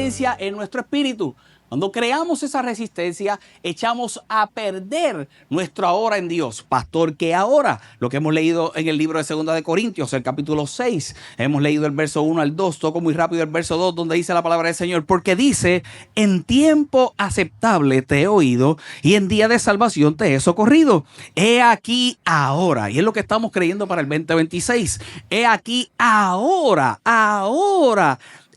resistencia en nuestro espíritu. Cuando creamos esa resistencia, echamos a perder nuestro ahora en Dios. Pastor, ¿qué ahora? Lo que hemos leído en el libro de 2 de Corintios, el capítulo 6. Hemos leído el verso 1 al 2. Toco muy rápido el verso 2, donde dice la palabra del Señor. Porque dice, en tiempo aceptable te he oído y en día de salvación te he socorrido. He aquí ahora. Y es lo que estamos creyendo para el 2026. He aquí ahora.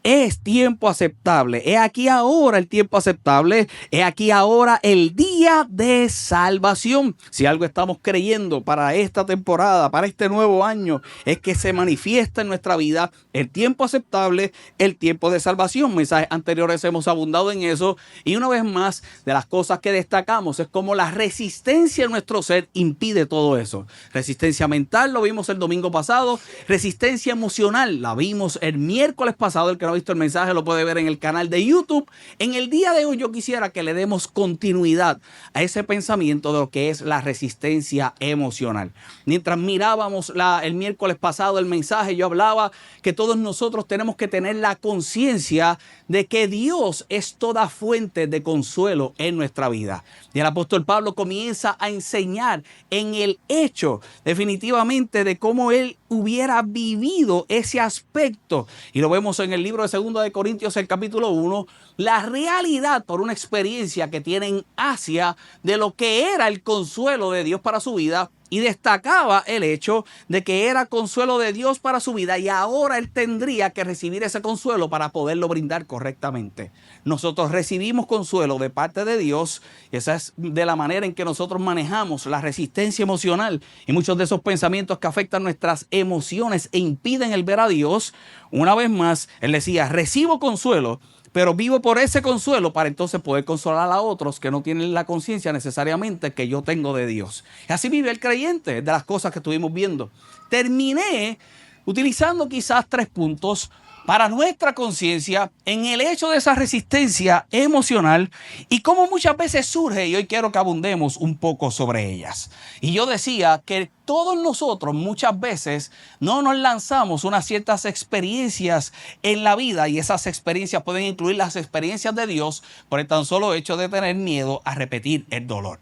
Es tiempo aceptable. He aquí ahora el tiempo aceptable. He aquí ahora el día de salvación. Si algo estamos creyendo para esta temporada, para este nuevo año, es que se manifiesta en nuestra vida el tiempo aceptable, el tiempo de salvación. Mensajes anteriores hemos abundado en eso. Y una vez más, de las cosas que destacamos es como la resistencia en nuestro ser impide todo eso. Resistencia mental, lo vimos el domingo pasado. Resistencia emocional, la vimos el miércoles pasado. El que no ha visto el mensaje lo puede ver en el canal de YouTube. En el día de hoy yo quisiera que le demos continuidad a ese pensamiento de lo que es la resistencia emocional. Mientras mirábamos el miércoles pasado el mensaje, yo hablaba que todos nosotros tenemos que tener la conciencia de que Dios es toda fuente de consuelo en nuestra vida. Y el apóstol Pablo comienza a enseñar en el hecho definitivamente de cómo él hubiera vivido ese aspecto. Y lo vemos en el libro de 2 de Corintios, el capítulo 1, la realidad por una experiencia que tiene en Asia de lo que era el consuelo de Dios para su vida. Y destacaba el hecho de que era consuelo de Dios para su vida y ahora él tendría que recibir ese consuelo para poderlo brindar correctamente. Nosotros recibimos consuelo de parte de Dios y esa es de la manera en que nosotros manejamos la resistencia emocional y muchos de esos pensamientos que afectan nuestras emociones e impiden el ver a Dios. Una vez más, él decía, recibo consuelo, pero vivo por ese consuelo para entonces poder consolar a otros que no tienen la conciencia necesariamente que yo tengo de Dios. Y así vive el creyente, de las cosas que estuvimos viendo. Terminé utilizando quizás 3 puntos para nuestra conciencia en el hecho de esa resistencia emocional y cómo muchas veces surge, y hoy quiero que abundemos un poco sobre ellas. Y yo decía que todos nosotros muchas veces no nos lanzamos unas ciertas experiencias en la vida y esas experiencias pueden incluir las experiencias de Dios por el tan solo hecho de tener miedo a repetir el dolor.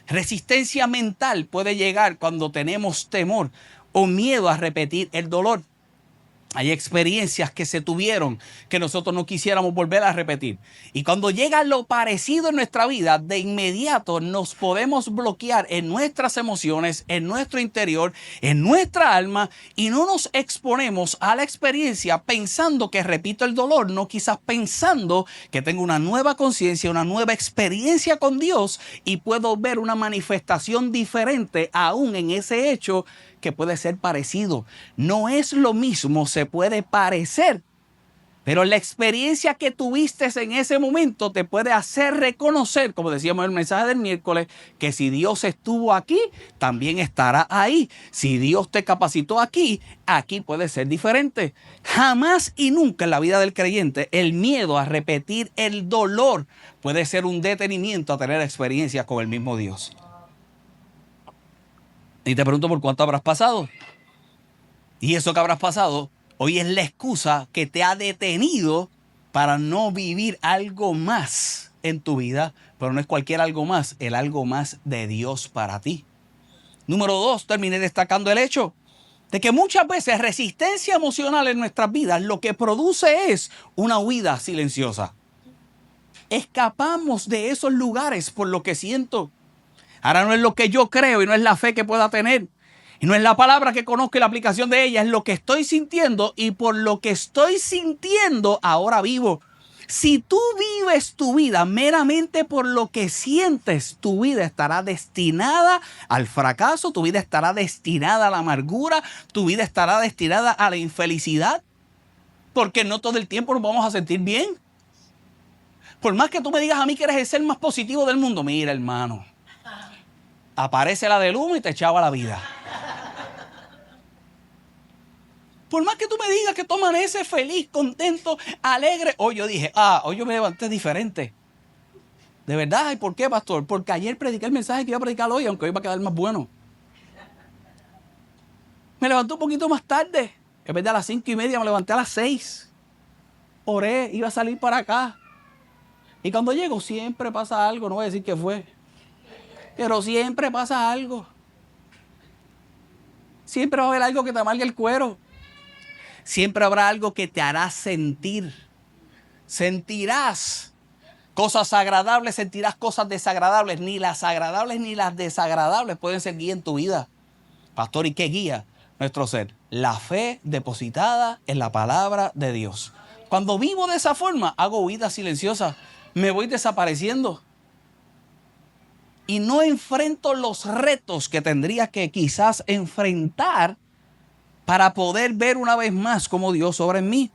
Resistencia mental puede llegar cuando tenemos temor o miedo a repetir el dolor. Hay experiencias que se tuvieron que nosotros no quisiéramos volver a repetir. Y cuando llega lo parecido en nuestra vida, de inmediato nos podemos bloquear en nuestras emociones, en nuestro interior, en nuestra alma y no nos exponemos a la experiencia pensando que repito el dolor, no quizás pensando que tengo una nueva conciencia, una nueva experiencia con Dios y puedo ver una manifestación diferente aún en ese hecho que puede ser parecido. No es lo mismo, se puede parecer, pero la experiencia que tuviste en ese momento te puede hacer reconocer, como decíamos en el mensaje del miércoles, que si Dios estuvo aquí, también estará ahí. Si Dios te capacitó aquí, aquí puede ser diferente. Jamás y nunca en la vida del creyente el miedo a repetir el dolor puede ser un detenimiento a tener experiencias con el mismo Dios. Y te pregunto por cuánto habrás pasado. Y eso que habrás pasado hoy es la excusa que te ha detenido para no vivir algo más en tu vida. Pero no es cualquier algo más, el algo más de Dios para ti. Número 2, terminé destacando el hecho de que muchas veces resistencia emocional en nuestras vidas lo que produce es una huida silenciosa. Escapamos de esos lugares por lo que siento. Ahora no es lo que yo creo y no es la fe que pueda tener. Y no es la palabra que conozco y la aplicación de ella. Es lo que estoy sintiendo y por lo que estoy sintiendo ahora vivo. Si tú vives tu vida meramente por lo que sientes, tu vida estará destinada al fracaso, tu vida estará destinada a la amargura, tu vida estará destinada a la infelicidad. Porque no todo el tiempo nos vamos a sentir bien. Por más que tú me digas a mí que eres el ser más positivo del mundo, mira hermano. Aparece la del humo y te echaba la vida. Por más que tú me digas que tú amaneces feliz, contento, alegre. Hoy yo dije, hoy yo me levanté diferente. De verdad, ¿y por qué, pastor? Porque ayer prediqué el mensaje que iba a predicar hoy, aunque hoy va a quedar más bueno. Me levanté un poquito más tarde. En vez de a las 5:30 me levanté a las 6. oré, iba a salir para acá. Y cuando llego siempre pasa algo, no voy a decir qué fue, pero siempre pasa algo. Siempre va a haber algo que te amargue el cuero. Siempre habrá algo que te hará sentir. Sentirás cosas agradables, sentirás cosas desagradables. Ni las agradables ni las desagradables pueden ser guía en tu vida. Pastor, ¿y qué guía nuestro ser? La fe depositada en la palabra de Dios. Cuando vivo de esa forma, hago huida silenciosa. Me voy desapareciendo. Y no enfrento los retos que tendría que quizás enfrentar para poder ver una vez más cómo Dios obra en mí.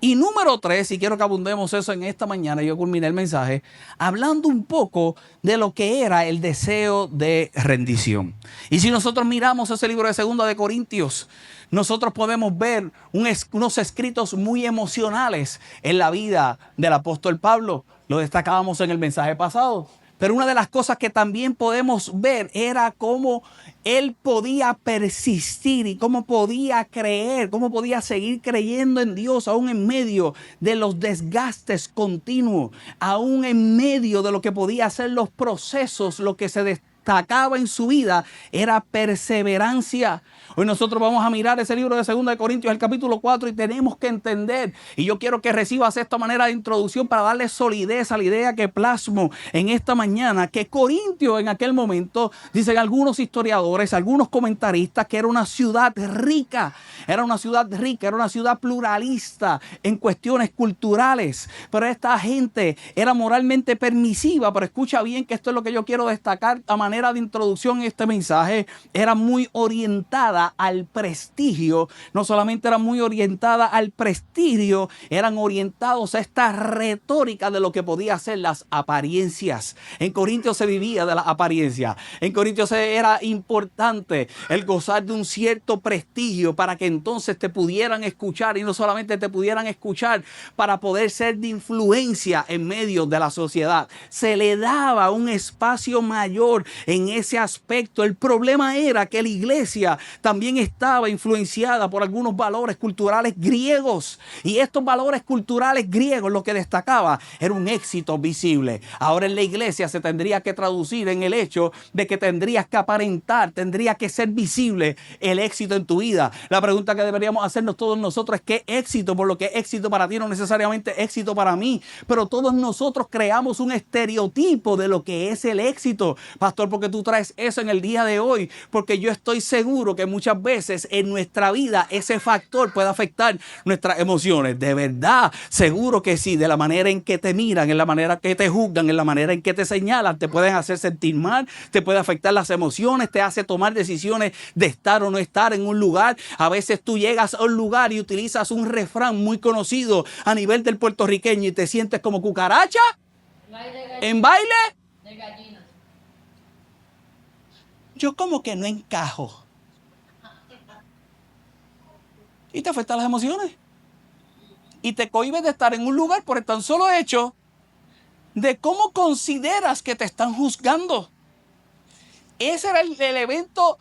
Y número 3, y quiero que abundemos eso en esta mañana, yo culminé el mensaje, hablando un poco de lo que era el deseo de rendición. Y si nosotros miramos ese libro de 2 de Corintios, nosotros podemos ver unos escritos muy emocionales en la vida del apóstol Pablo. Lo destacábamos en el mensaje pasado. Pero una de las cosas que también podemos ver era cómo él podía persistir y cómo podía creer, cómo podía seguir creyendo en Dios aún en medio de los desgastes continuos, aún en medio de lo que podía ser los procesos, lo que se destacaba en su vida era perseverancia. Hoy nosotros vamos a mirar ese libro de 2 de Corintios, el capítulo 4, y tenemos que entender, y yo quiero que recibas esta manera de introducción para darle solidez a la idea que plasmo en esta mañana, que Corintio en aquel momento, dicen algunos historiadores, algunos comentaristas, que era una ciudad rica, era una ciudad pluralista en cuestiones culturales, pero esta gente era moralmente permisiva. Pero escucha bien que esto es lo que yo quiero destacar a manera de introducción en este mensaje. Era muy orientada al prestigio. No solamente era muy orientada al prestigio, eran orientados a esta retórica de lo que podía ser las apariencias. En Corintios se vivía de las apariencias. En Corintios era importante el gozar de un cierto prestigio para que entonces te pudieran escuchar, y no solamente te pudieran escuchar, para poder ser de influencia en medio de la sociedad. Se le daba un espacio mayor en ese aspecto. El problema era que la iglesia también estaba influenciada por algunos valores culturales griegos, y estos valores culturales griegos lo que destacaba era un éxito visible. Ahora en la iglesia se tendría que traducir en el hecho de que tendrías que aparentar, tendría que ser visible el éxito en tu vida. La pregunta que deberíamos hacernos todos nosotros es: ¿qué éxito? Por lo que éxito para ti no necesariamente éxito para mí, pero todos nosotros creamos un estereotipo de lo que es el éxito. Pastor, ¿por qué tú traes eso en el día de hoy? Porque yo estoy seguro que muchas veces en nuestra vida ese factor puede afectar nuestras emociones. De verdad, seguro que sí. De la manera en que te miran, en la manera que te juzgan, en la manera en que te señalan, te pueden hacer sentir mal, te puede afectar las emociones, te hace tomar decisiones de estar o no estar en un lugar. A veces tú llegas a un lugar y utilizas un refrán muy conocido a nivel del puertorriqueño y te sientes como cucaracha en baile de gallinas. Yo como que no encajo. Y te afectan las emociones. Y te cohibes de estar en un lugar por el tan solo hecho de cómo consideras que te están juzgando. Ese era el evento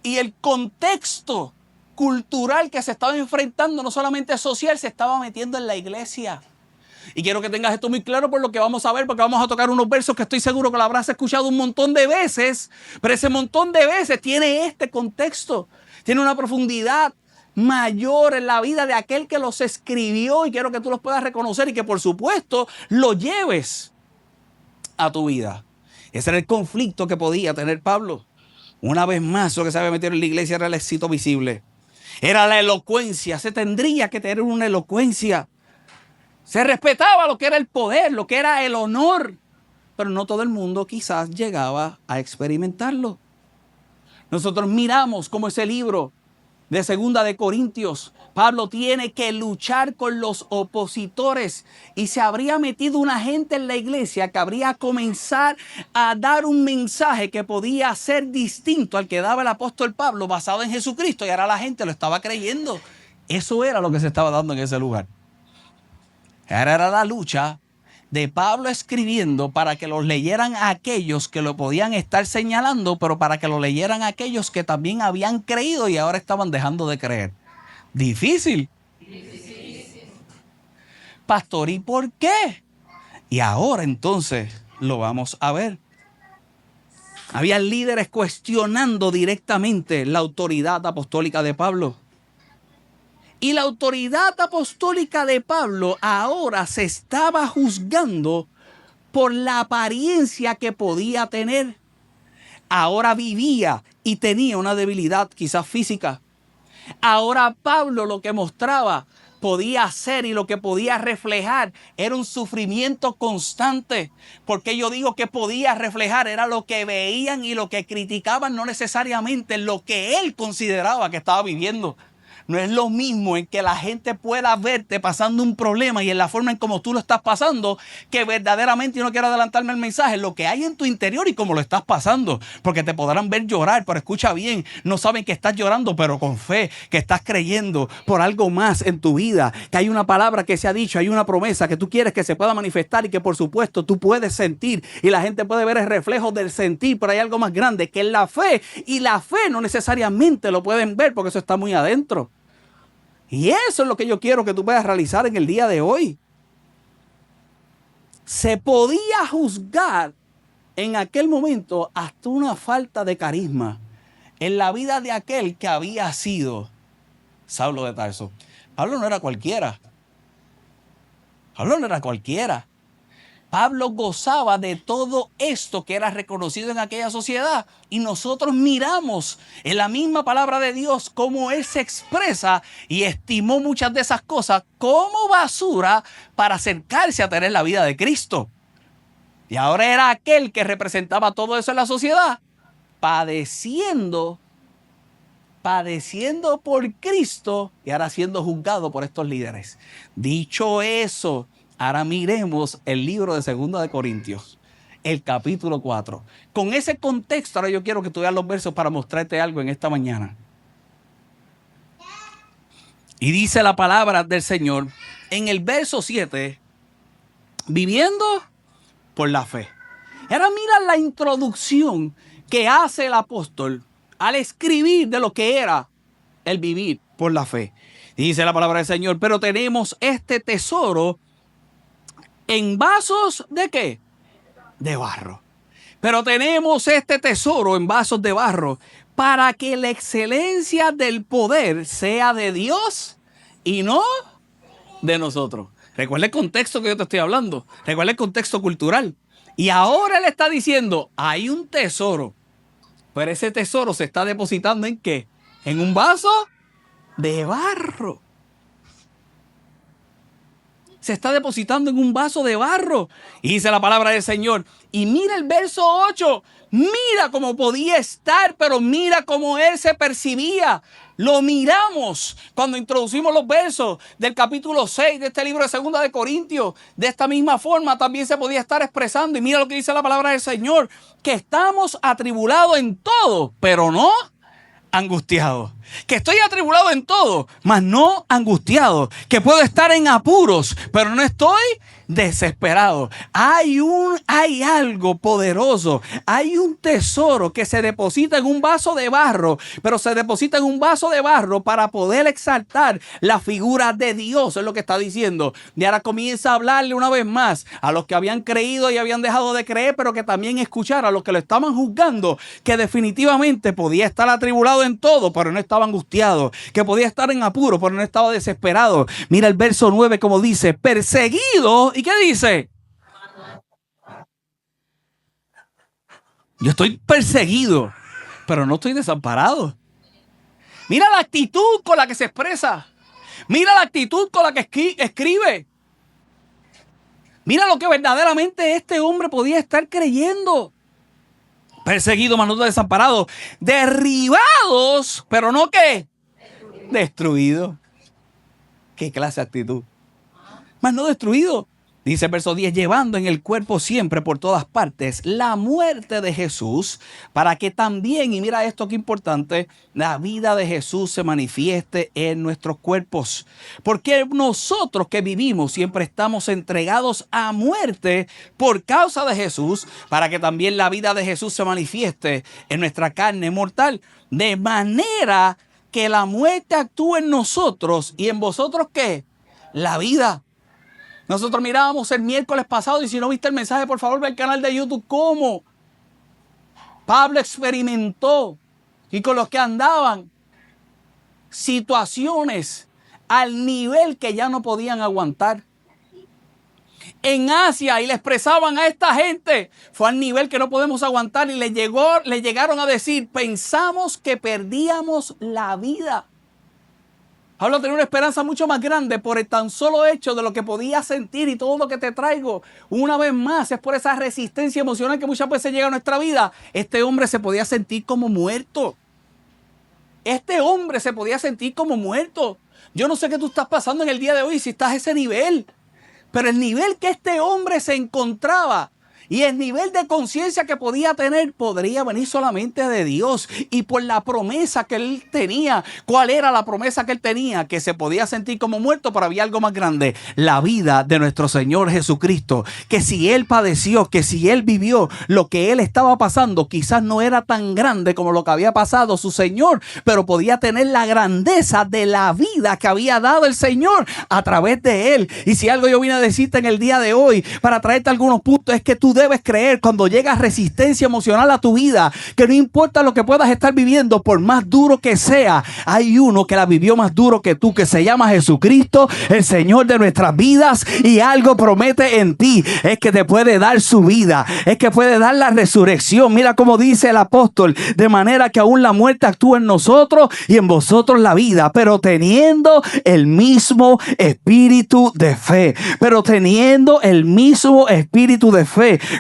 y el contexto cultural que se estaba enfrentando, no solamente social, se estaba metiendo en la iglesia. Y quiero que tengas esto muy claro por lo que vamos a ver, porque vamos a tocar unos versos que estoy seguro que lo habrás escuchado un montón de veces, pero ese montón de veces tiene este contexto, tiene una profundidad mayor en la vida de aquel que los escribió, y quiero que tú los puedas reconocer y que por supuesto lo lleves a tu vida. Ese era el conflicto que podía tener Pablo. Una vez más, lo que se había metido en la iglesia era el éxito visible, era la elocuencia. Se tendría que tener una elocuencia. Se respetaba lo que era el poder, lo que era el honor, pero no todo el mundo quizás llegaba a experimentarlo. Nosotros miramos cómo ese libro de 2 de Corintios, Pablo tiene que luchar con los opositores, y se habría metido una gente en la iglesia que habría comenzado a dar un mensaje que podía ser distinto al que daba el apóstol Pablo, basado en Jesucristo, y ahora la gente lo estaba creyendo. Eso era lo que se estaba dando en ese lugar. Ahora era la lucha de Pablo escribiendo para que lo leyeran aquellos que lo podían estar señalando, pero para que lo leyeran aquellos que también habían creído y ahora estaban dejando de creer. Difícil. Pastor, ¿y por qué? Y ahora entonces lo vamos a ver. Había líderes cuestionando directamente la autoridad apostólica de Pablo. Y la autoridad apostólica de Pablo ahora se estaba juzgando por la apariencia que podía tener. Ahora vivía y tenía una debilidad quizás física. Ahora Pablo lo que mostraba, podía hacer y lo que podía reflejar era un sufrimiento constante. Porque yo digo que podía reflejar era lo que veían y lo que criticaban, no necesariamente lo que él consideraba que estaba viviendo. No es lo mismo en que la gente pueda verte pasando un problema y en la forma en cómo tú lo estás pasando, que verdaderamente, yo no quiero adelantarme el mensaje, lo que hay en tu interior y cómo lo estás pasando. Porque te podrán ver llorar, pero escucha bien, no saben que estás llorando, pero con fe, que estás creyendo por algo más en tu vida, que hay una palabra que se ha dicho, hay una promesa que tú quieres que se pueda manifestar y que por supuesto tú puedes sentir y la gente puede ver el reflejo del sentir, pero hay algo más grande que es la fe, y la fe no necesariamente lo pueden ver porque eso está muy adentro. Y eso es lo que yo quiero que tú puedas realizar en el día de hoy. Se podía juzgar en aquel momento hasta una falta de carisma en la vida de aquel que había sido Saulo de Tarso. Pablo no era cualquiera. Pablo no era cualquiera. Pablo gozaba de todo esto que era reconocido en aquella sociedad. Y nosotros miramos en la misma palabra de Dios cómo él se expresa y estimó muchas de esas cosas como basura para acercarse a tener la vida de Cristo. Y ahora era aquel que representaba todo eso en la sociedad, padeciendo por Cristo y ahora siendo juzgado por estos líderes. Dicho eso, ahora miremos el libro de 2 de Corintios, el capítulo 4. Con ese contexto, ahora yo quiero que tú veas los versos para mostrarte algo en esta mañana. Y dice la palabra del Señor en el verso 7, viviendo por la fe. Y ahora mira la introducción que hace el apóstol al escribir de lo que era el vivir por la fe. Y dice la palabra del Señor, pero tenemos este tesoro en vasos ¿de qué? De barro. Pero tenemos este tesoro en vasos de barro para que la excelencia del poder sea de Dios y no de nosotros. Recuerda el contexto que yo te estoy hablando. Recuerda el contexto cultural. Y ahora él está diciendo, hay un tesoro. Pero ese tesoro se está depositando ¿en qué? En un vaso de barro. Se está depositando en un vaso de barro. Y dice la palabra del Señor. Y mira el verso 8. Mira cómo podía estar, pero mira cómo él se percibía. Lo miramos cuando introducimos los versos del capítulo 6 de este libro de 2 de Corintios. De esta misma forma también se podía estar expresando. Y mira lo que dice la palabra del Señor. Que estamos atribulados en todo, pero no angustiado. Que estoy atribulado en todo, mas no angustiado. Que puedo estar en apuros, pero no estoy desesperado. Hay algo poderoso. Hay un tesoro que se deposita en un vaso de barro, pero se deposita en un vaso de barro para poder exaltar la figura de Dios. Es lo que está diciendo. Y ahora comienza a hablarle una vez más a los que habían creído y habían dejado de creer, pero que también escuchar a los que lo estaban juzgando, que definitivamente podía estar atribulado en todo, pero no estaba angustiado. Que podía estar en apuro, pero no estaba desesperado. Mira el verso 9 como dice, perseguido. ¿Y qué dice? Yo estoy perseguido, pero no estoy desamparado. Mira la actitud con la que se expresa. Mira la actitud con la que escribe. Mira lo que verdaderamente este hombre podía estar creyendo. Perseguido, mas no desamparado. Derribados, pero no ¿qué? Destruido. ¿Qué clase de actitud? Mas no destruido. Dice el verso 10, llevando en el cuerpo siempre por todas partes la muerte de Jesús, para que también, y mira esto que importante, la vida de Jesús se manifieste en nuestros cuerpos. Porque nosotros que vivimos siempre estamos entregados a muerte por causa de Jesús, para que también la vida de Jesús se manifieste en nuestra carne mortal. De manera que la muerte actúe en nosotros y en vosotros ¿qué? La vida. Nosotros mirábamos el miércoles pasado, y si no viste el mensaje, por favor, ve al canal de YouTube, cómo Pablo experimentó, y con los que andaban, situaciones al nivel que ya no podían aguantar. En Asia, y le expresaban a esta gente, fue al nivel que no podemos aguantar, y le llegaron a decir, pensamos que perdíamos la vida. Pablo tenía una esperanza mucho más grande por el tan solo hecho de lo que podía sentir, y todo lo que te traigo una vez más es por esa resistencia emocional que muchas veces llega a nuestra vida. Este hombre se podía sentir como muerto. Este hombre se podía sentir como muerto. Yo no sé qué tú estás pasando en el día de hoy, si estás a ese nivel, pero el nivel que este hombre se encontraba y el nivel de conciencia que podía tener podría venir solamente de Dios y por la promesa que él tenía. ¿Cuál era la promesa que él tenía? Que se podía sentir como muerto, pero había algo más grande: la vida de nuestro Señor Jesucristo. Que si él padeció, que si él vivió lo que él estaba pasando, quizás no era tan grande como lo que había pasado su Señor, pero podía tener la grandeza de la vida que había dado el Señor a través de él. Y si algo yo vine a decirte en el día de hoy para traerte algunos puntos, es que tú debes creer, cuando llega resistencia emocional a tu vida, que no importa lo que puedas estar viviendo, por más duro que sea, hay uno que la vivió más duro que tú, que se llama Jesucristo, el Señor de nuestras vidas, y algo promete en ti, es que te puede dar su vida, es que puede dar la resurrección. Mira cómo dice el apóstol: de manera que aún la muerte actúa en nosotros y en vosotros la vida, pero teniendo el mismo espíritu de fe,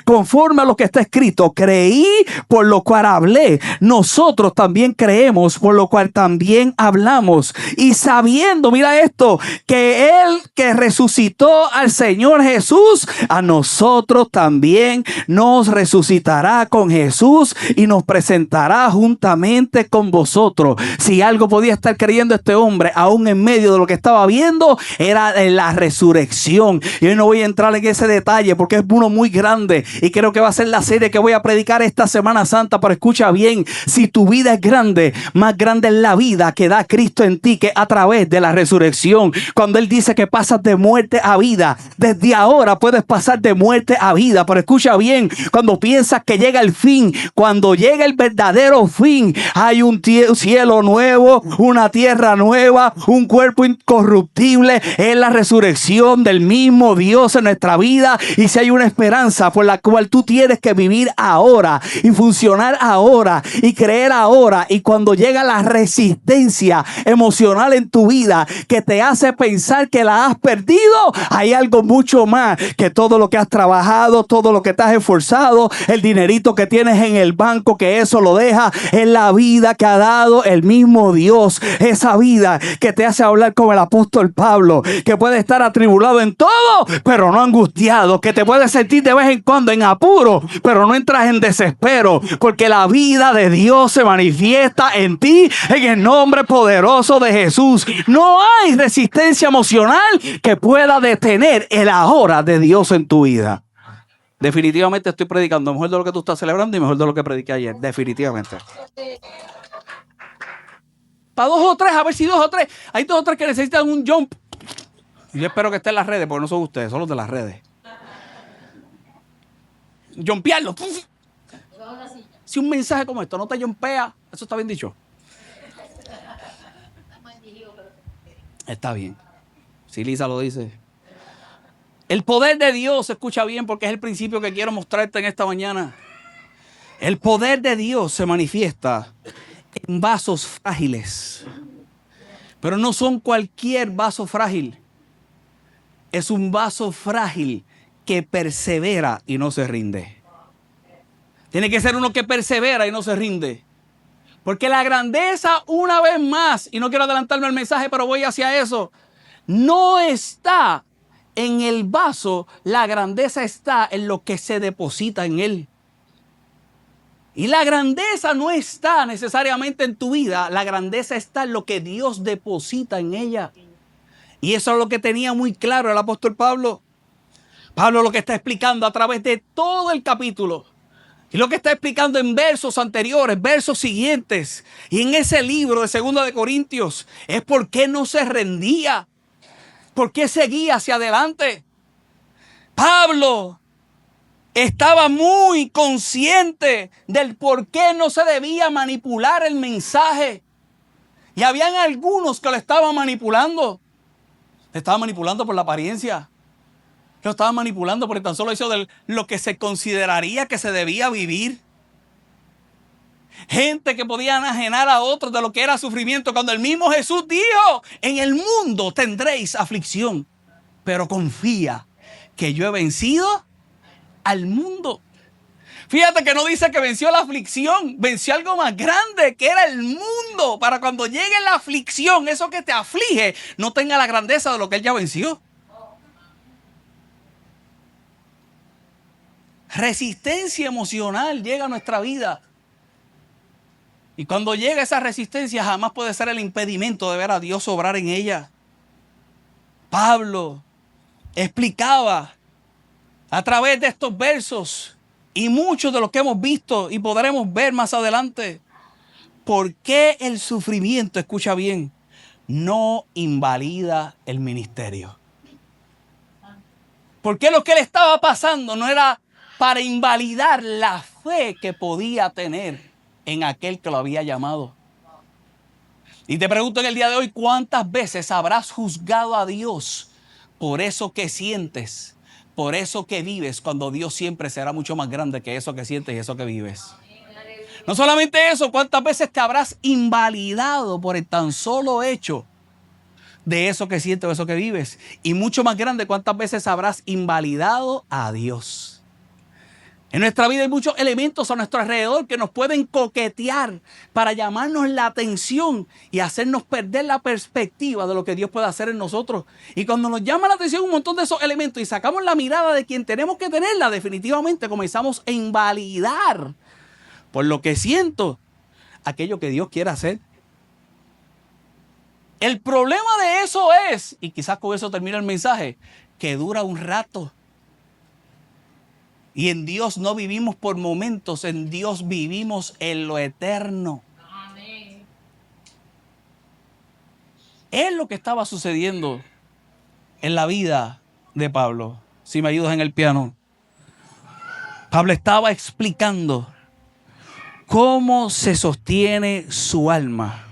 conforme a lo que está escrito: creí, por lo cual hablé; nosotros también creemos, por lo cual también hablamos. Y sabiendo, mira esto, que él que resucitó al Señor Jesús, a nosotros también nos resucitará con Jesús y nos presentará juntamente con vosotros. Si algo podía estar creyendo este hombre, aún en medio de lo que estaba viendo, era la resurrección. Y hoy no voy a entrar en ese detalle porque es uno muy grande, y creo que va a ser la serie que voy a predicar esta Semana Santa. Pero escucha bien: si tu vida es grande, más grande es la vida que da Cristo en ti, que a través de la resurrección. Cuando él dice que pasas de muerte a vida, desde ahora puedes pasar de muerte a vida. Pero escucha bien: cuando piensas que llega el fin, cuando llega el verdadero fin, hay un cielo nuevo, una tierra nueva, un cuerpo incorruptible. Es la resurrección del mismo Dios en nuestra vida. Y si hay una esperanza por la cual tú tienes que vivir ahora y funcionar ahora y creer ahora, y cuando llega la resistencia emocional en tu vida que te hace pensar que la has perdido, hay algo mucho más que todo lo que has trabajado, todo lo que te has esforzado, el dinerito que tienes en el banco, que eso lo deja. Es la vida que ha dado el mismo Dios, esa vida que te hace hablar como el apóstol Pablo, que puede estar atribulado en todo pero no angustiado, que te puede sentir de vez en cuando en apuro pero no entras en desespero, porque la vida de Dios se manifiesta en ti en el nombre poderoso de Jesús. No hay resistencia emocional que pueda detener el ahora de Dios en tu vida. Definitivamente estoy predicando mejor de lo que tú estás celebrando y mejor de lo que prediqué ayer, definitivamente. Para 2 o 3, a ver si 2 o 3, hay 2 o 3 que necesitan un jump. Yo espero que esté en las redes, porque no son ustedes, son los de las redes. Jumpearlo. Si un mensaje como esto no te jumpea, eso está bien dicho. Está bien. Si Lisa lo dice. El poder de Dios, escucha bien, porque es el principio que quiero mostrarte en esta mañana. El poder de Dios se manifiesta en vasos frágiles. Pero no son cualquier vaso frágil. Es un vaso frágil que persevera y no se rinde. Tiene que ser uno que persevera y no se rinde. Porque la grandeza, una vez más, y no quiero adelantarme al mensaje, pero voy hacia eso, no está en el vaso, la grandeza está en lo que se deposita en él. Y la grandeza no está necesariamente en tu vida, la grandeza está en lo que Dios deposita en ella. Y eso es lo que tenía muy claro el apóstol Pablo. Pablo lo que está explicando a través de todo el capítulo, y lo que está explicando en versos anteriores, versos siguientes, y en ese libro de 2 de Corintios, es por qué no se rendía, por qué seguía hacia adelante. Pablo estaba muy consciente del por qué no se debía manipular el mensaje. Y habían algunos que lo estaban manipulando. Le estaban manipulando por la apariencia. Lo estaban manipulando por el tan solo hecho de lo que se consideraría que se debía vivir. Gente que podía enajenar a otros de lo que era sufrimiento, cuando el mismo Jesús dijo: en el mundo tendréis aflicción, pero confía que yo he vencido al mundo. Fíjate que no dice que venció la aflicción, venció algo más grande, que era el mundo, para cuando llegue la aflicción, eso que te aflige, no tenga la grandeza de lo que él ya venció. Resistencia emocional llega a nuestra vida. Y cuando llega esa resistencia, jamás puede ser el impedimento de ver a Dios obrar en ella. Pablo explicaba a través de estos versos y muchos de los que hemos visto y podremos ver más adelante, por qué el sufrimiento, escucha bien, no invalida el ministerio. Porque lo que le estaba pasando no era para invalidar la fe que podía tener en aquel que lo había llamado. Y te pregunto en el día de hoy, ¿cuántas veces habrás juzgado a Dios por eso que sientes, por eso que vives, cuando Dios siempre será mucho más grande que eso que sientes y eso que vives? No solamente eso, ¿cuántas veces te habrás invalidado por el tan solo hecho de eso que sientes o eso que vives? Y mucho más grande, ¿cuántas veces habrás invalidado a Dios? En nuestra vida hay muchos elementos a nuestro alrededor que nos pueden coquetear para llamarnos la atención y hacernos perder la perspectiva de lo que Dios puede hacer en nosotros. Y cuando nos llama la atención un montón de esos elementos y sacamos la mirada de quien tenemos que tenerla, definitivamente comenzamos a invalidar por lo que siento aquello que Dios quiere hacer. El problema de eso es, y quizás con eso termina el mensaje, que dura un rato. Y en Dios no vivimos por momentos, en Dios vivimos en lo eterno. Amén. Es lo que estaba sucediendo en la vida de Pablo. Si me ayudas en el piano. Pablo estaba explicando cómo se sostiene su alma.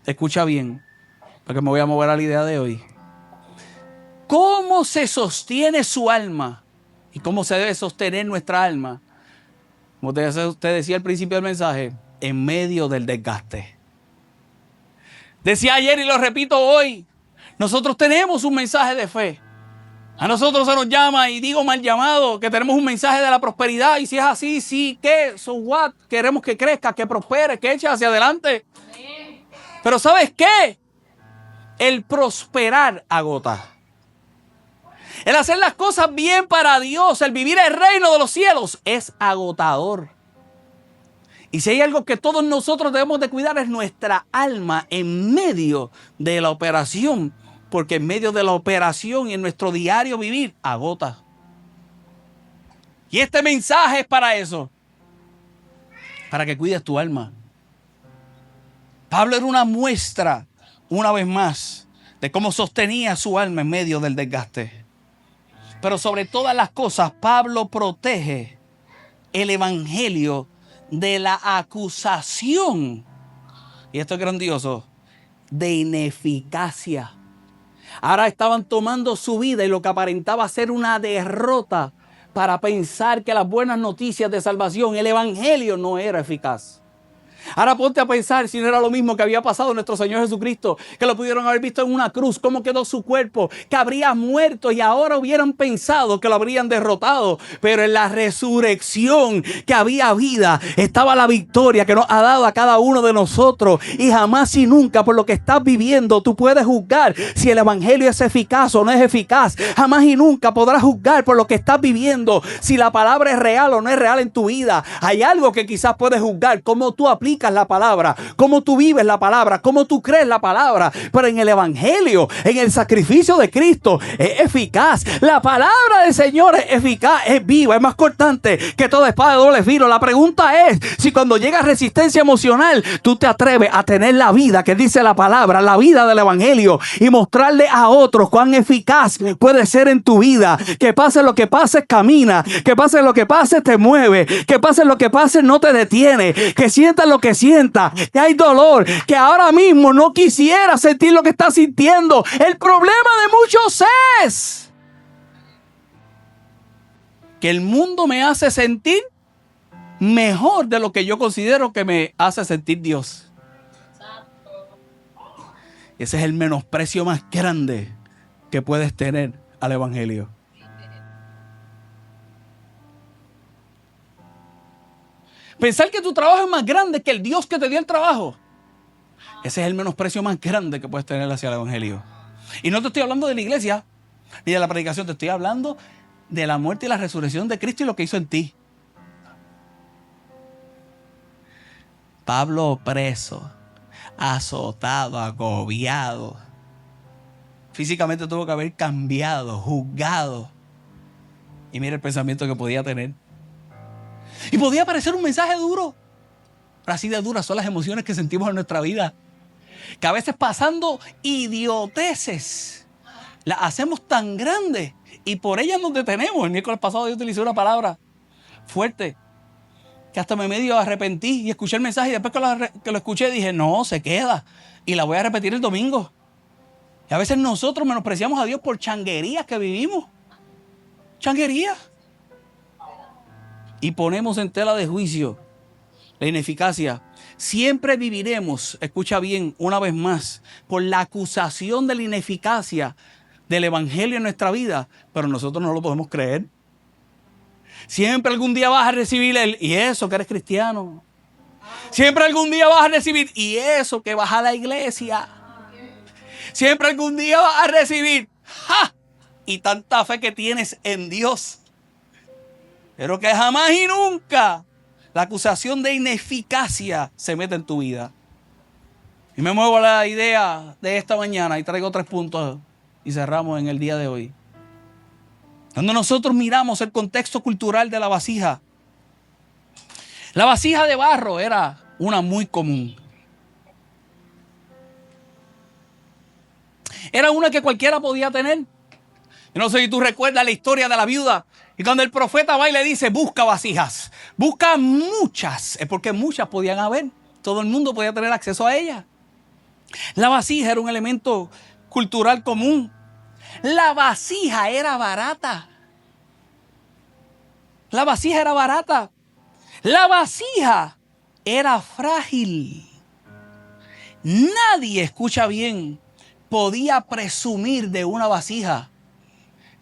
Escucha bien, porque me voy a mover a la idea de hoy. ¿Cómo se sostiene su alma? ¿Y cómo se debe sostener nuestra alma? Como usted decía al principio del mensaje, en medio del desgaste. Decía ayer y lo repito hoy, nosotros tenemos un mensaje de fe. A nosotros se nos llama, y digo mal llamado, que tenemos un mensaje de la prosperidad. Y si es así, sí, ¿qué? So what? Queremos que crezca, que prospere, que eche hacia adelante. Pero ¿sabes qué? El prosperar agota. El hacer las cosas bien para Dios, el vivir el reino de los cielos, es agotador. Y si hay algo que todos nosotros debemos de cuidar, es nuestra alma en medio de la operación. Porque en medio de la operación y en nuestro diario vivir, agota. Y este mensaje es para eso. Para que cuides tu alma. Pablo era una muestra, una vez más, de cómo sostenía su alma en medio del desgaste. Pero sobre todas las cosas, Pablo protege el evangelio de la acusación, y esto es grandioso, de ineficacia. Ahora estaban tomando su vida y lo que aparentaba ser una derrota para pensar que las buenas noticias de salvación, el evangelio, no era eficaz. Ahora ponte a pensar si no era lo mismo que había pasado nuestro Señor Jesucristo, que lo pudieron haber visto en una cruz, cómo quedó su cuerpo, que habría muerto y ahora hubieran pensado que lo habrían derrotado. Pero en la resurrección que había vida, estaba la victoria que nos ha dado a cada uno de nosotros. Y jamás y nunca por lo que estás viviendo tú puedes juzgar si el evangelio es eficaz o no es eficaz. Jamás y nunca podrás juzgar por lo que estás viviendo si la palabra es real o no es real en tu vida. Hay algo que quizás puedes juzgar, cómo tú aplicas predicas la palabra, cómo tú vives la palabra, cómo tú crees la palabra. Pero en el evangelio, en el sacrificio de Cristo, es eficaz. La palabra del Señor es eficaz, es viva, es más cortante que toda espada de doble filo. La pregunta es si cuando llega resistencia emocional, tú te atreves a tener la vida que dice la palabra, la vida del evangelio, y mostrarle a otros cuán eficaz puede ser en tu vida. Que pase lo que pase, camina. Que pase lo que pase, te mueve. Que pase lo que pase, no te detiene. Que sientas lo que sientas. Que hay dolor. Que ahora mismo no quisiera sentir lo que estás sintiendo. El problema de muchos es que el mundo me hace sentir mejor de lo que yo considero que me hace sentir Dios. Ese es el menosprecio más grande que puedes tener al evangelio. Pensar que tu trabajo es más grande que el Dios que te dio el trabajo. Ese es el menosprecio más grande que puedes tener hacia el evangelio. Y no te estoy hablando de la iglesia ni de la predicación, te estoy hablando de la muerte y la resurrección de Cristo y lo que hizo en ti. Pablo preso, azotado, agobiado. Físicamente tuvo que haber cambiado, juzgado. Y mira el pensamiento que podía tener. Y podía parecer un mensaje duro. Pero así de duras son las emociones que sentimos en nuestra vida. Que a veces pasando idioteces, las hacemos tan grandes y por ellas nos detenemos. El miércoles pasado yo utilicé una palabra fuerte que hasta me medio arrepentí y escuché el mensaje y después que lo escuché dije, no, se queda. Y la voy a repetir el domingo. Y a veces nosotros menospreciamos a Dios por changuerías que vivimos. Changuerías. Y ponemos en tela de juicio la ineficacia. Siempre viviremos, escucha bien, una vez más, por la acusación de la ineficacia del evangelio en nuestra vida, pero nosotros no lo podemos creer. Siempre algún día vas a recibir y eso que eres cristiano. Siempre algún día vas a recibir y eso que vas a la iglesia. Siempre algún día vas a recibir ¡ja! Y tanta fe que tienes en Dios. Pero que jamás y nunca la acusación de ineficacia se mete en tu vida. Y me muevo a la idea de esta mañana y traigo 3 puntos y cerramos en el día de hoy. Cuando nosotros miramos el contexto cultural de la vasija, la vasija de barro era una muy común. Era una que cualquiera podía tener. Yo no sé si tú recuerdas la historia de la viuda. Y cuando el profeta va y le dice, busca vasijas, busca muchas, es porque muchas podían haber. Todo el mundo podía tener acceso a ellas. La vasija era un elemento cultural común. La vasija era barata. La vasija era barata. La vasija era frágil. Nadie, escucha bien, podía presumir de una vasija,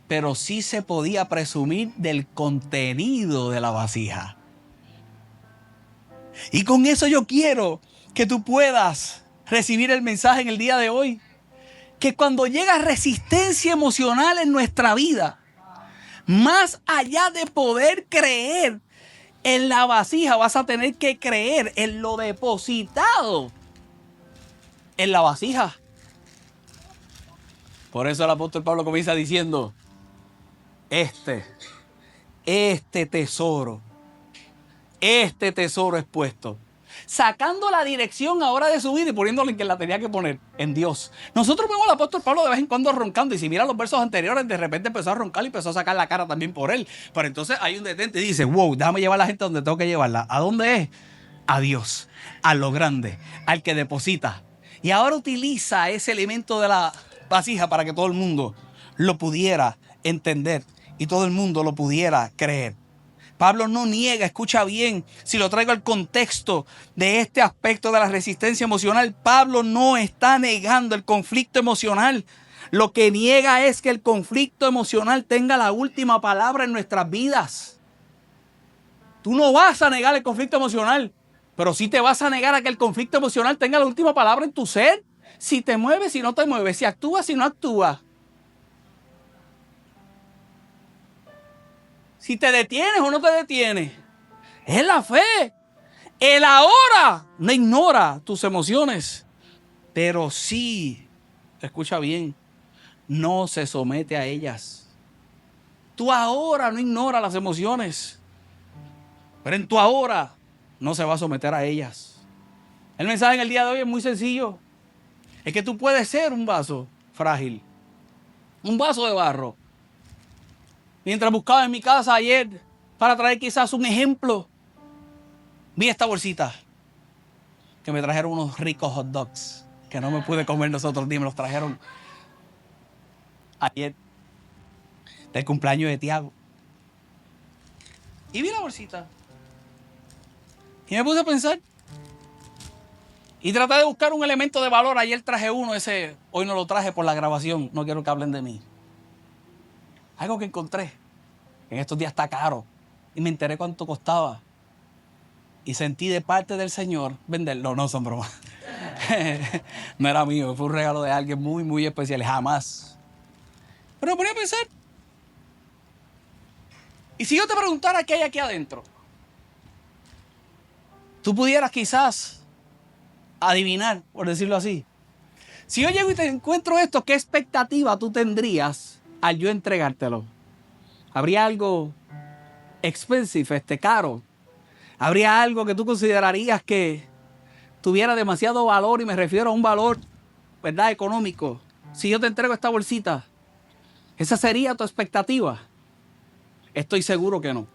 pero sí se podía presumir del contenido de la vasija. Y con eso yo quiero que tú puedas recibir el mensaje en el día de hoy. Que cuando llega resistencia emocional en nuestra vida, más allá de poder creer en la vasija, vas a tener que creer en lo depositado en la vasija. Por eso el apóstol Pablo comienza diciendo, este tesoro es puesto. Sacando la dirección ahora de su vida y poniéndole en que la tenía que poner, en Dios. Nosotros vemos al apóstol Pablo de vez en cuando roncando. Y si miran los versos anteriores, de repente empezó a roncar y empezó a sacar la cara también por él. Pero entonces hay un detente y dice, wow, déjame llevar a la gente donde tengo que llevarla. ¿A dónde es? A Dios, a lo grande, al que deposita. Y ahora utiliza ese elemento de la vasija para que todo el mundo lo pudiera entender y todo el mundo lo pudiera creer. Pablo no niega, escucha bien, si lo traigo al contexto de este aspecto de la resistencia emocional, Pablo no está negando el conflicto emocional. Lo que niega es que el conflicto emocional tenga la última palabra en nuestras vidas. Tú no vas a negar el conflicto emocional, pero sí te vas a negar a que el conflicto emocional tenga la última palabra en tu ser. Si te mueves, si no te mueves, si actúas, si no actúas. Si te detienes o no te detienes. Es la fe. El ahora no ignora tus emociones, pero sí, escucha bien, no se somete a ellas. Tu ahora no ignora las emociones, pero en tu ahora no se va a someter a ellas. El mensaje en el día de hoy es muy sencillo. Es que tú puedes ser un vaso frágil, un vaso de barro. Mientras buscaba en mi casa ayer para traer quizás un ejemplo, vi esta bolsita que me trajeron unos ricos hot dogs que no me pude comer nosotros ni me los trajeron ayer del cumpleaños de Tiago. Y vi la bolsita y me puse a pensar y traté de buscar un elemento de valor. Ayer traje uno, ese hoy no lo traje por la grabación, no quiero que hablen de mí. Algo que encontré en estos días está caro y me enteré cuánto costaba y sentí de parte del Señor venderlo. No, son bromas. No era mío, fue un regalo de alguien muy, muy especial, jamás. Pero me ponía a pensar, y si yo te preguntara qué hay aquí adentro, tú pudieras quizás adivinar, por decirlo así. Si yo llego y te encuentro esto, ¿qué expectativa tú tendrías al yo entregártelo? ¿Habría algo expensive, caro? ¿Habría algo que tú considerarías que tuviera demasiado valor? Y me refiero a un valor, ¿verdad?, económico. Si yo te entrego esta bolsita, ¿esa sería tu expectativa? Estoy seguro que no.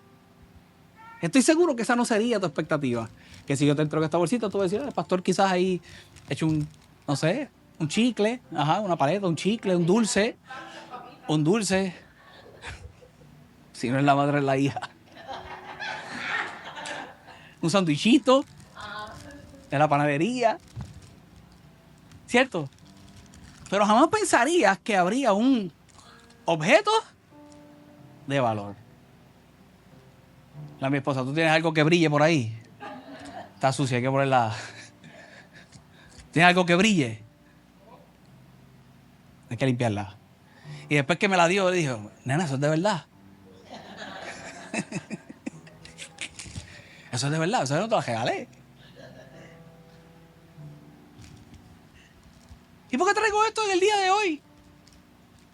Estoy seguro que esa no sería tu expectativa. Que si yo te entrego esta bolsita, tú vas a decir, el pastor quizás ahí hecho un, no sé, un chicle, una paleta, un chicle, un dulce. Un dulce. Si no es la madre, es la hija. Un sandwichito de la panadería. ¿Cierto? Pero jamás pensarías que habría un objeto de valor. Mi esposa, ¿tú tienes algo que brille por ahí? Está sucia, hay que ponerla. ¿Tienes algo que brille? Hay que limpiarla. Y después que me la dio, le dijo, nena, eso es de verdad. Eso es de verdad, eso no te lo regalé. ¿Y por qué traigo esto en el día de hoy?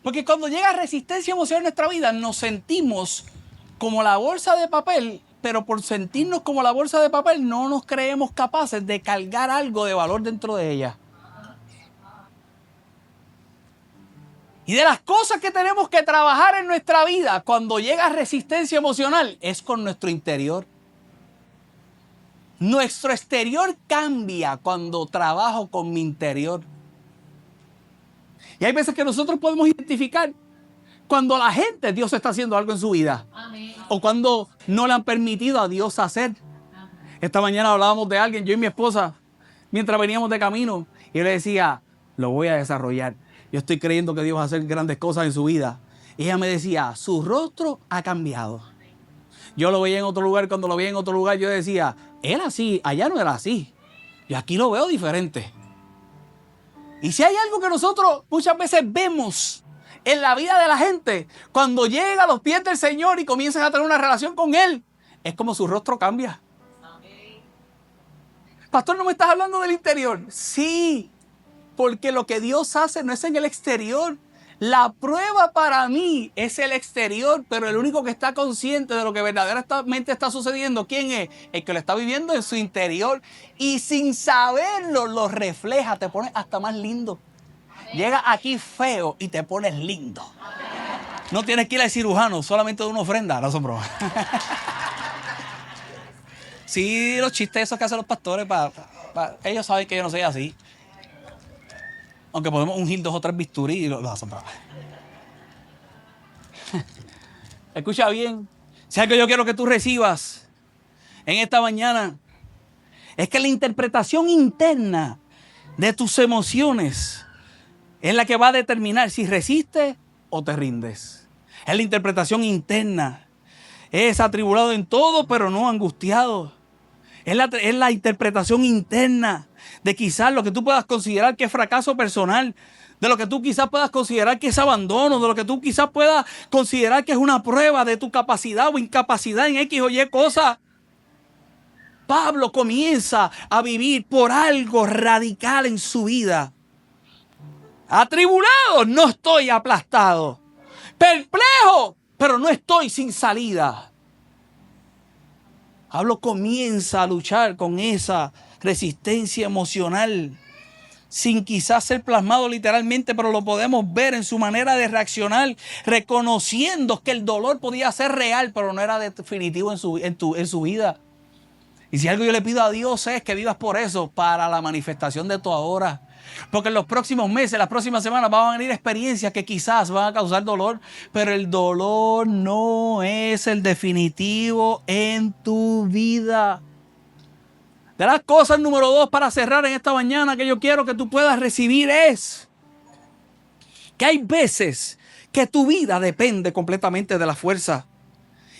Porque cuando llega resistencia emocional en nuestra vida, nos sentimos como la bolsa de papel, pero por sentirnos como la bolsa de papel, no nos creemos capaces de cargar algo de valor dentro de ella. Y de las cosas que tenemos que trabajar en nuestra vida cuando llega resistencia emocional es con nuestro interior. Nuestro exterior cambia cuando trabajo con mi interior. Y hay veces que nosotros podemos identificar cuando la gente, Dios está haciendo algo en su vida. Amén. O cuando no le han permitido a Dios hacer. Amén. Esta mañana hablábamos de alguien, yo y mi esposa, mientras veníamos de camino, y yo le decía, lo voy a desarrollar. Yo estoy creyendo que Dios va a hacer grandes cosas en su vida. Y ella me decía, su rostro ha cambiado. Yo lo veía en otro lugar, cuando lo veía en otro lugar, yo decía, era así, allá no era así. Y aquí lo veo diferente. Y si hay algo que nosotros muchas veces vemos en la vida de la gente, cuando llega a los pies del Señor y comienzan a tener una relación con Él, es como su rostro cambia. Amén. Pastor, ¿no me estás hablando del interior? Sí, porque lo que Dios hace no es en el exterior. La prueba para mí es el exterior, pero el único que está consciente de lo que verdaderamente está sucediendo, ¿quién es? El que lo está viviendo en su interior y sin saberlo lo refleja, te pone hasta más lindo. Llega aquí feo y te pones lindo. No tienes que ir al cirujano, solamente de una ofrenda. No son bromas. Sí, los chistes esos que hacen los pastores, ellos saben que yo no soy así. Aunque podemos ungir 2 o 3 bisturí y lo hacen bromas. Escucha bien. Si algo yo quiero que tú recibas en esta mañana es que la interpretación interna de tus emociones es la que va a determinar si resistes o te rindes. Es la interpretación interna. Es atribulado en todo, pero no angustiado. Es la interpretación interna de quizás lo que tú puedas considerar que es fracaso personal, de lo que tú quizás puedas considerar que es abandono, de lo que tú quizás puedas considerar que es una prueba de tu capacidad o incapacidad en X o Y cosa. Pablo comienza a vivir por algo radical en su vida. Atribulado, no estoy aplastado. Perplejo, pero no estoy sin salida. Pablo comienza a luchar con esa resistencia emocional, sin quizás ser plasmado literalmente, pero lo podemos ver en su manera de reaccionar, reconociendo que el dolor podía ser real, pero no era definitivo en su vida. Y si algo yo le pido a Dios es que vivas por eso, para la manifestación de tu ahora. Porque en los próximos meses, las próximas semanas van a venir experiencias que quizás van a causar dolor, pero el dolor no es el definitivo en tu vida. De las cosas número 2 para cerrar en esta mañana que yo quiero que tú puedas recibir es que hay veces que tu vida depende completamente de la fuerza.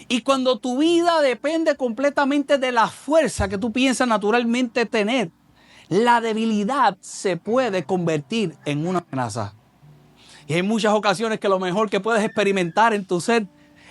Y cuando tu vida depende completamente de la fuerza que tú piensas naturalmente tener, la debilidad se puede convertir en una amenaza. Y hay muchas ocasiones que lo mejor que puedes experimentar en tu ser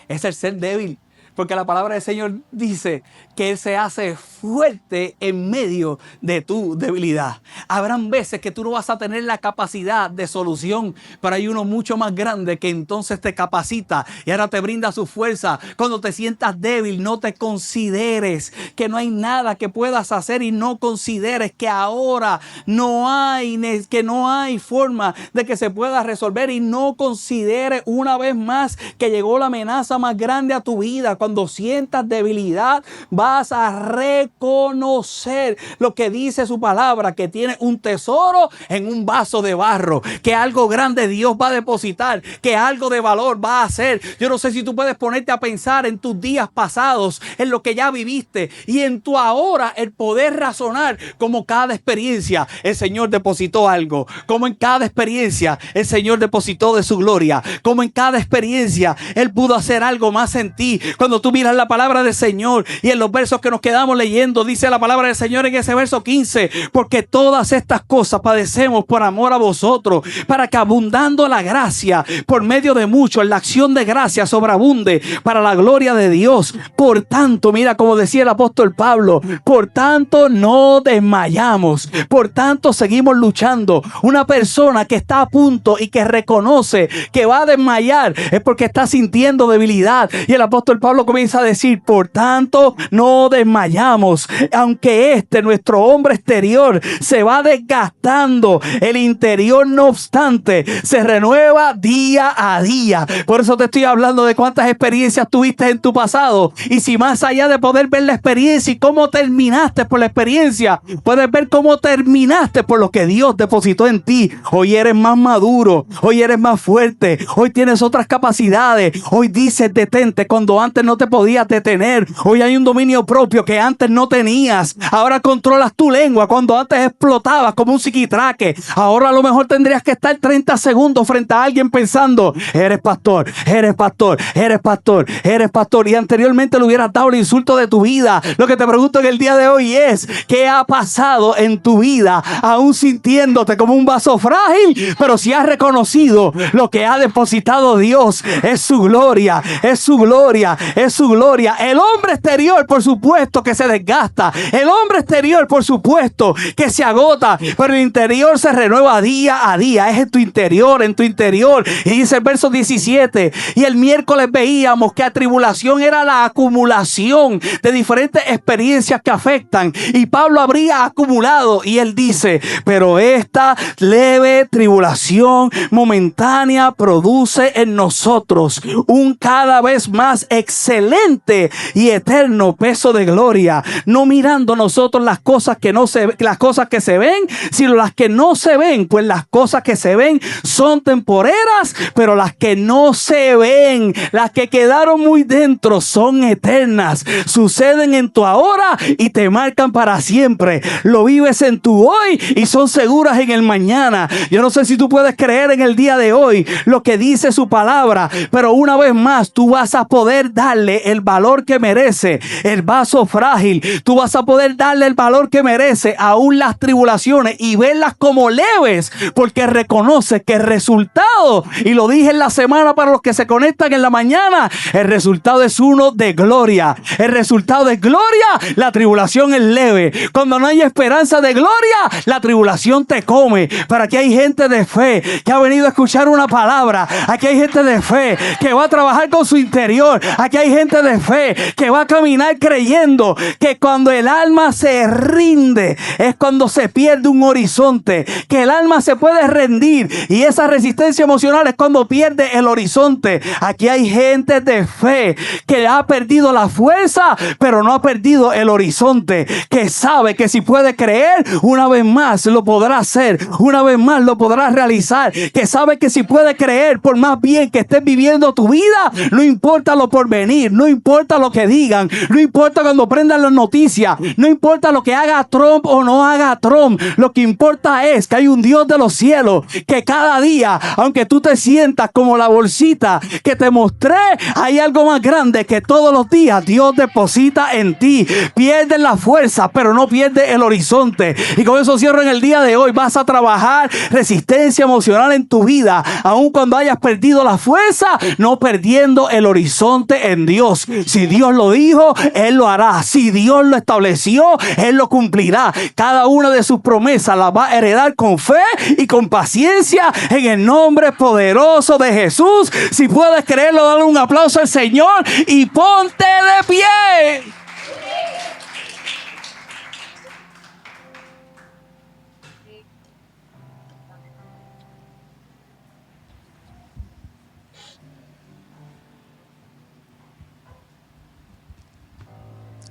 es el ser débil. Porque la palabra del Señor dice que Él se hace fuerte en medio de tu debilidad. Habrán veces que tú no vas a tener la capacidad de solución, pero hay uno mucho más grande que entonces te capacita y ahora te brinda su fuerza. Cuando te sientas débil, no te consideres que no hay nada que puedas hacer y no consideres que ahora no hay forma de que se pueda resolver, y no consideres una vez más que llegó la amenaza más grande a tu vida. Cuando sientas debilidad, vas a reconocer lo que dice su palabra, que tiene un tesoro en un vaso de barro, que algo grande Dios va a depositar, que algo de valor va a hacer. Yo no sé si tú puedes ponerte a pensar en tus días pasados, en lo que ya viviste, y en tu ahora el poder razonar como cada experiencia el Señor depositó algo, como en cada experiencia el Señor depositó de su gloria, como en cada experiencia Él pudo hacer algo más en ti. Cuando tú miras la palabra del Señor y en los versos que nos quedamos leyendo, dice la palabra del Señor en ese verso 15, porque todas estas cosas padecemos por amor a vosotros, para que abundando la gracia por medio de muchos, la acción de gracia sobreabunde para la gloria de Dios. Por tanto, mira como decía el apóstol Pablo, por tanto no desmayamos, por tanto seguimos luchando. Una persona que está a punto y que reconoce que va a desmayar es porque está sintiendo debilidad, y el apóstol Pablo comienza a decir, por tanto no desmayamos, aunque nuestro hombre exterior se va desgastando, el interior no obstante se renueva día a día. Por eso te estoy hablando de cuántas experiencias tuviste en tu pasado, y si más allá de poder ver la experiencia y cómo terminaste por la experiencia, puedes ver cómo terminaste por lo que Dios depositó en ti. Hoy eres más maduro, hoy eres más fuerte, hoy tienes otras capacidades, hoy dices detente cuando antes no te podías detener. Hoy hay un dominio propio que antes no tenías. Ahora controlas tu lengua cuando antes explotabas como un psiquitraque. Ahora a lo mejor tendrías que estar 30 segundos frente a alguien pensando, eres pastor, eres pastor, eres pastor, eres pastor, y anteriormente le hubieras dado el insulto de tu vida. Lo que te pregunto en el día de hoy es, ¿qué ha pasado en tu vida? Aún sintiéndote como un vaso frágil, pero si has reconocido lo que ha depositado Dios, es su gloria, es su gloria, es su gloria. El hombre exterior, por supuesto que se desgasta, el hombre exterior, por supuesto que se agota, pero el interior se renueva día a día. Es en tu interior, en tu interior. Y dice el verso 17, y el miércoles veíamos que atribulación era la acumulación de diferentes experiencias que afectan, y Pablo habría acumulado, y él dice, pero esta leve tribulación momentánea produce en nosotros un cada vez más excelente y eterno peso de gloria, no mirando nosotros las cosas que se ven, sino las que no se ven, pues las cosas que se ven son temporeras, pero las que no se ven, las que quedaron muy dentro, son eternas, suceden en tu ahora y te marcan para siempre, lo vives en tu hoy y son seguras en el mañana. Yo no sé si tú puedes creer en el día de hoy lo que dice su palabra, pero una vez más tú vas a poder dar darle el valor que merece el vaso frágil. Tú vas a poder darle el valor que merece aún las tribulaciones y verlas como leves, porque reconoces que el resultado, y lo dije en la semana para los que se conectan en la mañana, el resultado es uno de gloria. El resultado de gloria, la tribulación es leve. Cuando no hay esperanza de gloria, la tribulación te come. Pero aquí hay gente de fe que ha venido a escuchar una palabra. Aquí hay gente de fe que va a trabajar con su interior. Aquí hay gente de fe que va a caminar creyendo que cuando el alma se rinde es cuando se pierde un horizonte, que el alma se puede rendir y esa resistencia emocional es cuando pierde el horizonte. Aquí hay gente de fe que ha perdido la fuerza, pero no ha perdido el horizonte, que sabe que si puede creer, una vez más lo podrá hacer, una vez más lo podrá realizar, que sabe que si puede creer, por más bien que estés viviendo tu vida, no importa lo por venir, no importa lo que digan, no importa cuando prendan las noticias, no importa lo que haga Trump o no haga Trump, lo que importa es que hay un Dios de los cielos que cada día, aunque tú te sientas como la bolsita que te mostré, hay algo más grande que todos los días Dios deposita en ti. Pierdes la fuerza, pero no pierdes el horizonte. Y con eso cierro en el día de hoy. Vas a trabajar resistencia emocional en tu vida, aun cuando hayas perdido la fuerza, no perdiendo el horizonte en Dios. Si Dios lo dijo, Él lo hará. Si Dios lo estableció, Él lo cumplirá. Cada una de sus promesas las va a heredar con fe y con paciencia en el nombre poderoso de Jesús. Si puedes creerlo, dale un aplauso al Señor y ponte de pie.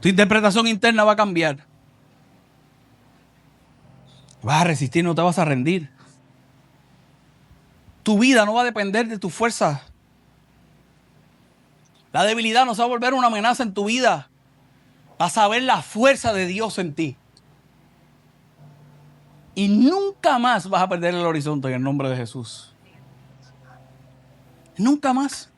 Tu interpretación interna va a cambiar. Vas a resistir, no te vas a rendir. Tu vida no va a depender de tu fuerza. La debilidad no se va a volver una amenaza en tu vida. Vas a ver la fuerza de Dios en ti. Y nunca más vas a perder el horizonte en el nombre de Jesús. Nunca más.